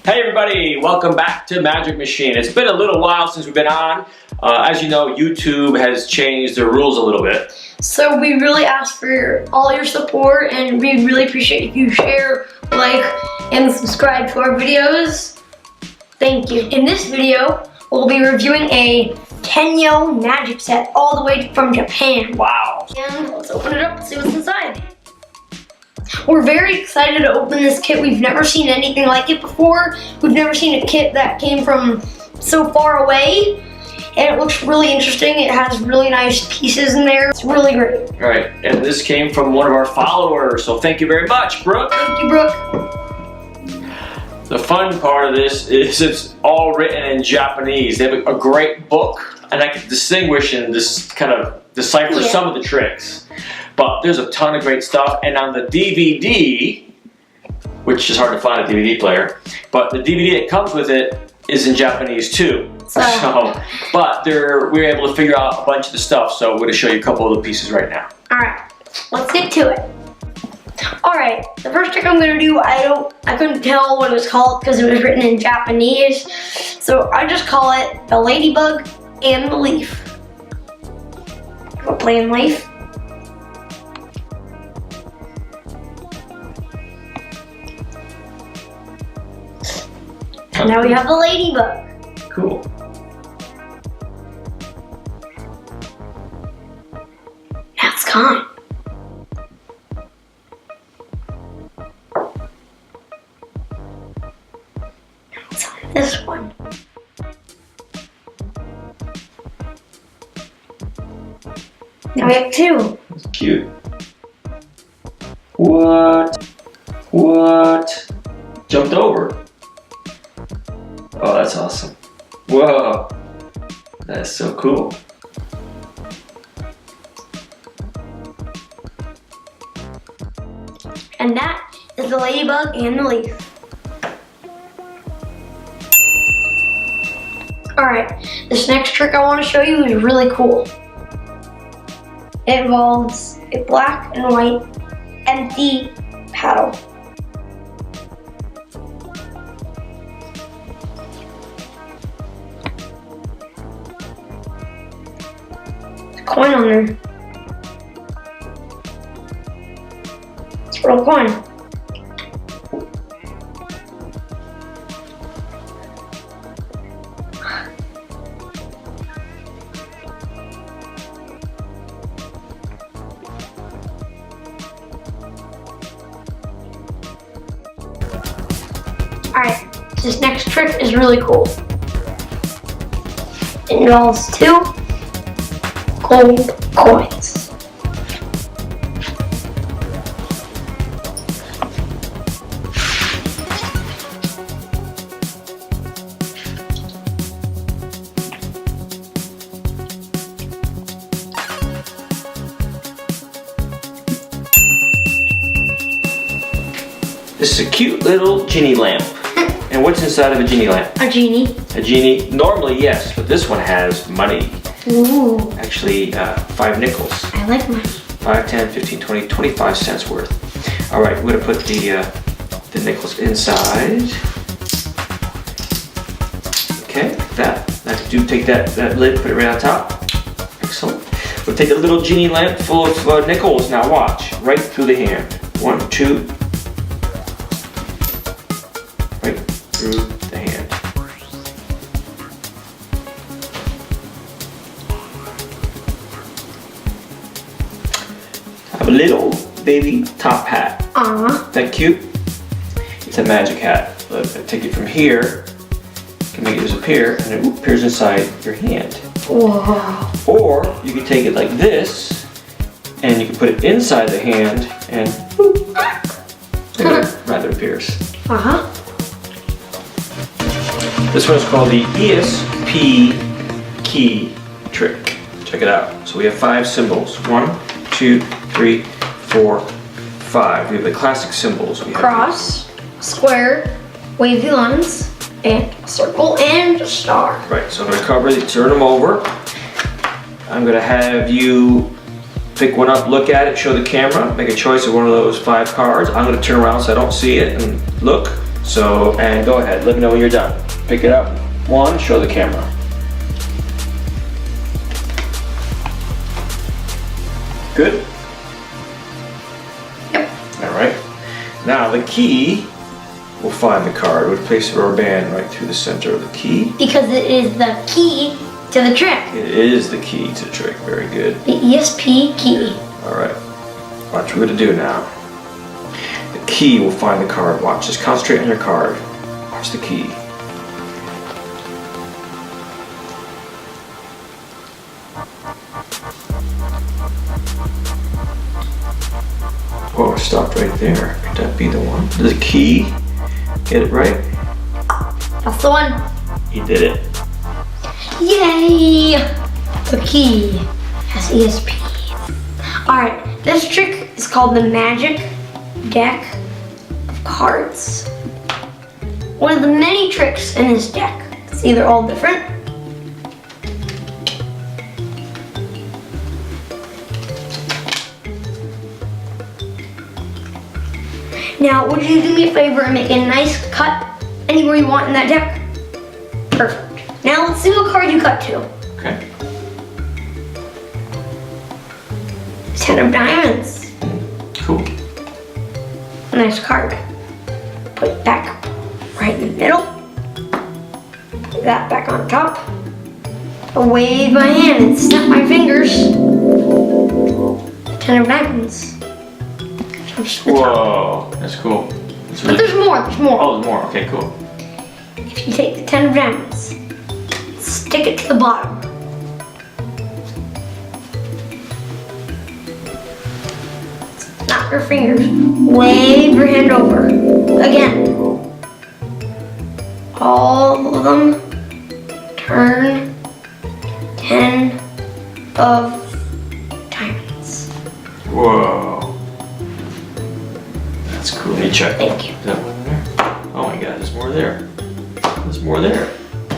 Hey everybody, welcome back to Magic Machine. It's been a little while since we've been on. As you know, YouTube has changed their rules a little bit. So we really ask for all your support, and we really appreciate if you share, like, and subscribe to our videos. Thank you. In this video, we'll be reviewing a Tenyo Magic set all the way from Japan. Wow. And let's open it up and see what's inside. We're very excited to open this kit. We've never seen anything like it before. We've never seen a kit that came from so far away. And it looks really interesting. It has really nice pieces in there. It's really great. All right, and this came from one of our followers, so thank you very much, Brooke. Thank you, Brooke. The fun part of this is it's all written in Japanese. They have a great book, and I can distinguish and just kind of decipher some of the tricks. But there's a ton of great stuff, and on the DVD, which is hard to find a DVD player, but the DVD that comes with it is in Japanese too. But we're able to figure out a bunch of the stuff, so I'm going to show you a couple of the pieces right now. Alright, let's get to it. Alright, the first trick I'm going to do, I couldn't tell what it was called because it was written in Japanese, so I just call it the Ladybug and the Leaf. A plain leaf. Now we have the Ladybug. Cool. Now it's gone. Now it's on this one. Now we have two. That's cute. What? Jumped over. Oh, that's awesome. Whoa. That's so cool. And that is the Ladybug and the Leaf. Alright, this next trick I want to show you is really cool. It involves a black and white empty paddle. Coin on there. It's a real coin. Alright, this next trick is really cool. It involves two gold coins. This is a cute little genie lamp. And what's inside of a genie lamp? A genie. A genie, normally yes, but this one has money. Ooh. Actually, 5 nickels. I like money. 5, 10, 15, 20, 25 cents worth. All right, we're gonna put the nickels inside. Okay, take that lid, put it right on top. Excellent. We'll take a little genie lamp full of nickels. Now watch, right through the hand. 1, 2, right through the hand. Have a little baby top hat. Aww. That cute? It's a magic hat. Look, I take it from here, can make it disappear, and it appears inside your hand. Whoa. Or you can take it like this, and you can put it inside the hand, and boop, it rather appears. Uh-huh. This one is called the ESP Key Trick. Check it out. So we have 5 symbols. 1, 2, 3, 4, 5. We have the classic symbols. We have Cross, square, wavy lines, and a circle, and a star. Right, so I'm going to cover it, turn them over. I'm going to have you pick one up, look at it, show the camera, make a choice of one of those 5 cards. I'm going to turn around so I don't see it and look. So, and go ahead, let me know when you're done. Pick it up, one, show the camera. Good? Yep. All right. Now the key will find the card. We'll place a rubber band right through the center of the key. Because it is the key to the trick. It is the key to the trick. Very good. The ESP key. All right. Watch what we're gonna do now. The key will find the card. Watch. Just concentrate on your card. Watch the key. Oh, it stopped right there. Could that be the one? The key? Get it right? That's the one. He did it. Yay! The key has ESP. Alright, this trick is called the Magic Deck of Cards. One of the many tricks in this deck. See, they're all different. Now, would you do me a favor and make a nice cut anywhere you want in that deck? Perfect. Now let's see what card you cut to. Okay. 10 of diamonds. Cool. Nice card. Put it back right in the middle. Put that back on top. I'll wave my hand and snap my fingers. 10 of diamonds. Touch the top. Whoa, that's cool. That's But there's more, there's more. Oh, there's more. Okay, cool. If you take the 10 of diamonds, stick it to the bottom. Snap your fingers. Wave your hand over. Again. All of them turn 10 of diamonds. Whoa. That's cool. Let me check. Thank you. Is that one there? Oh my god, there's more there. There's more there.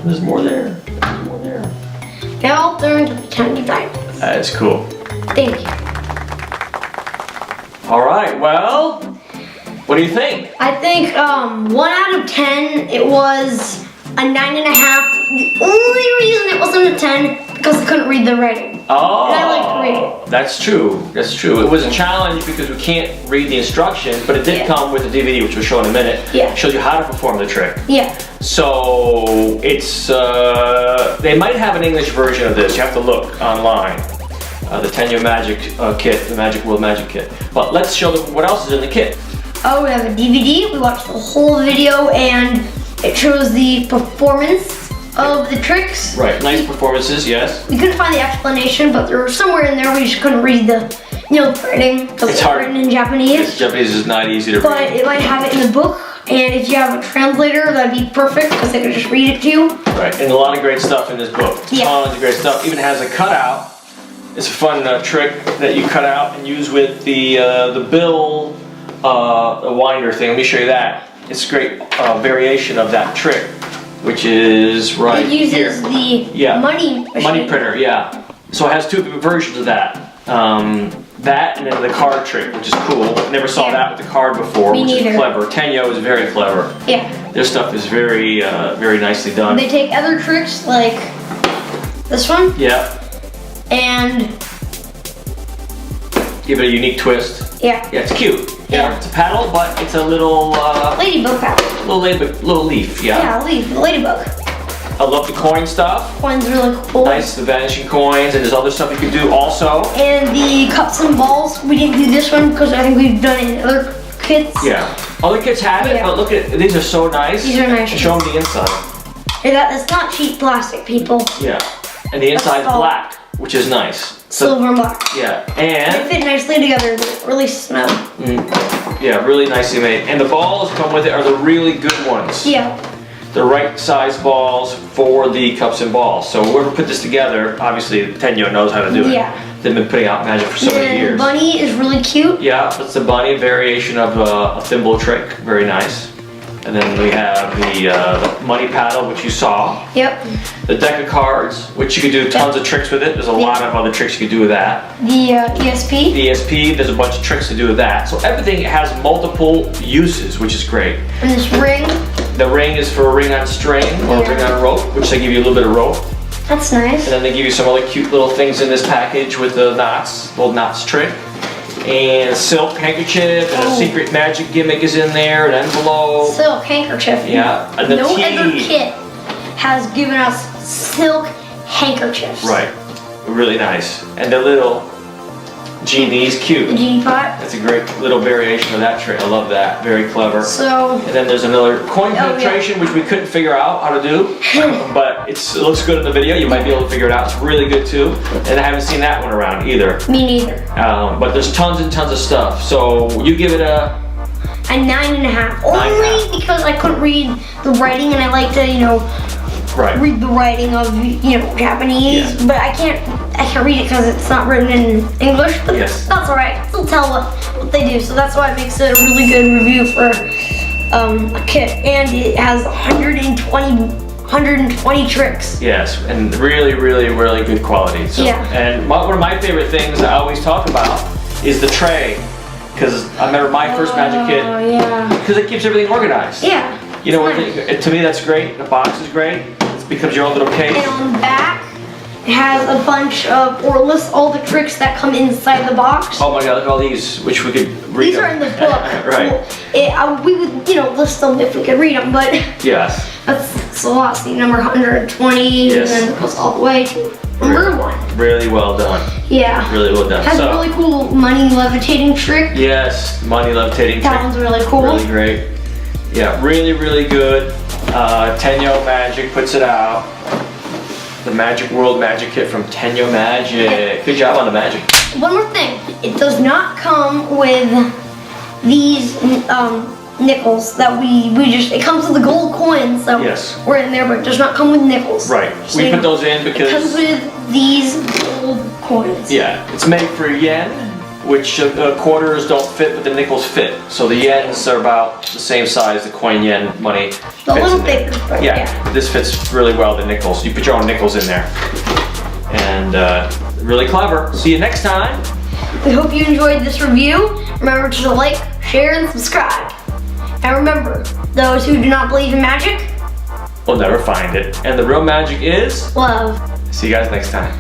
There's more there. There's more there. They all turned to 10 of diamonds. That is cool. Thank you. All right, well, what do you think? I think 1 out of 10, it was a 9.5. The only reason it wasn't a 10 because I couldn't read the writing. Oh, And I like to read it. That's true. That's true. It was a challenge because we can't read the instructions, but it did come with a DVD, which we'll show in a minute. Yeah. Shows you how to perform the trick. Yeah. So it's they might have an English version of this. You have to look online. The Tenyo Magic kit, the Magic World Magic kit. But let's show them what else is in the kit. Oh, we have a DVD. We watched the whole video and it shows the performance of the tricks. Right, nice performances, yes. We couldn't find the explanation, but there was somewhere in there we just couldn't read the writing because It's it's hard. written in Japanese. Japanese is not easy to But read. it might have it in the book. And if you have a translator, that'd be perfect because they could just read it to you. Right, and a lot of great stuff in this book. Yeah. Tons of great stuff. Even has a cutout. It's a fun trick that you cut out and use with the bill the winder thing. Let me show you that. It's a great variation of that trick, which is right It uses here. the money machine. Money printer, yeah. So it has two versions of that. That and then the card trick, which is cool. Never saw that with the card before, Me which neither. is clever. Tenyo is very clever. Yeah. Their stuff is very, very nicely done. They take other tricks like this one Yeah, and give it a unique twist. yeah, Yeah, it's cute. Yeah. It's a paddle, but it's a little, ladybug pattern. little leaf. Yeah. Yeah, leaf, the ladybug. I love the coin stuff. Coins really cool. Nice, the vanishing coins, and there's other stuff you can do also. And the cups and balls, we didn't do this one because I think we've done it in other kits. Yeah. Other kids have it, Yeah. but look at these are so nice. These are nice. Show them the inside. And that's not cheap plastic, people. Yeah. And the inside's all. black, which is nice. So, Silver and black. yeah. They And fit nicely together. They really smell. yeah, really nicely made. And the balls come with it are the really good ones. Yeah. The right size balls for the cups and balls. So whoever put this together, obviously Tenyo knows how to do it. Yeah. They've been putting out magic for so many And the years. bunny is really cute. Yeah, it's the bunny variation of a thimble trick. Very nice. And then we have the money paddle, which you saw. Yep. The deck of cards, which you could do tons of tricks with it. There's a lot of other tricks you could do with that. The ESP. The ESP, there's a bunch of tricks to do with that. So everything has multiple uses, which is great. And this ring. The ring is for a ring on string or a ring on a rope, which they give you a little bit of rope. That's nice. And then they give you some other cute little things in this package with the knots, little knots trick. And a silk handkerchief, and a secret magic gimmick is in there, an envelope. Silk handkerchief. Yeah, and the no tea. other kit has given us silk handkerchiefs. Right, really nice. And the little genie's cute. The genie pot. That's a great little variation of that trick. I love that. Very clever. So. And then there's another coin penetration, which we couldn't figure out how to do, but it looks good in the video. You might be able to figure it out. It's really good too. And I haven't seen that one around either. Me neither. But there's tons and tons of stuff. So you give it a 9.5. Only because I couldn't read the writing, and I like to, read the writing of Japanese. Yeah. But I can't read it because it's not written in English. But that's alright. Still tell what they do. So that's why it makes it a really good review for a kit, and it has 120 tricks. Yes, and really, really, really good quality. So, and one of my favorite things I always talk about is the tray, because I remember my first magic kit. Oh yeah. Because it keeps everything organized. Yeah. To me that's great. The box is great. It becomes your own little case. And on the back, it has a bunch of, or lists all the tricks that come inside the box. Oh my God! Look at all these, which we could read. These are in the book. Right. We would, list them if we could read them, but yes, that's a lot. See, number 120, and then it goes all the way to number 1. Really well done. Yeah. Really well done. It has a really cool money levitating trick. Yes, money levitating trick. That one's really cool. Really great. Yeah, really, really good. Tenyo Magic puts it out. The Magic World Magic Kit from Tenyo Magic. Good job on the magic. One more thing. It does not come with these nickels that it comes with the gold coins that were in there, but it does not come with nickels. Right. So we put those in because it comes with these gold coins. Yeah. It's made for yen, which quarters don't fit, but the nickels fit. So the yens are about the same size, the coin yen money. A little bigger. Yeah, this fits really well, the nickels. You put your own nickels in there. And really clever. See you next time. We hope you enjoyed this review. Remember to like, share, and subscribe. And remember, those who do not believe in magic will never find it. And the real magic is love. See you guys next time.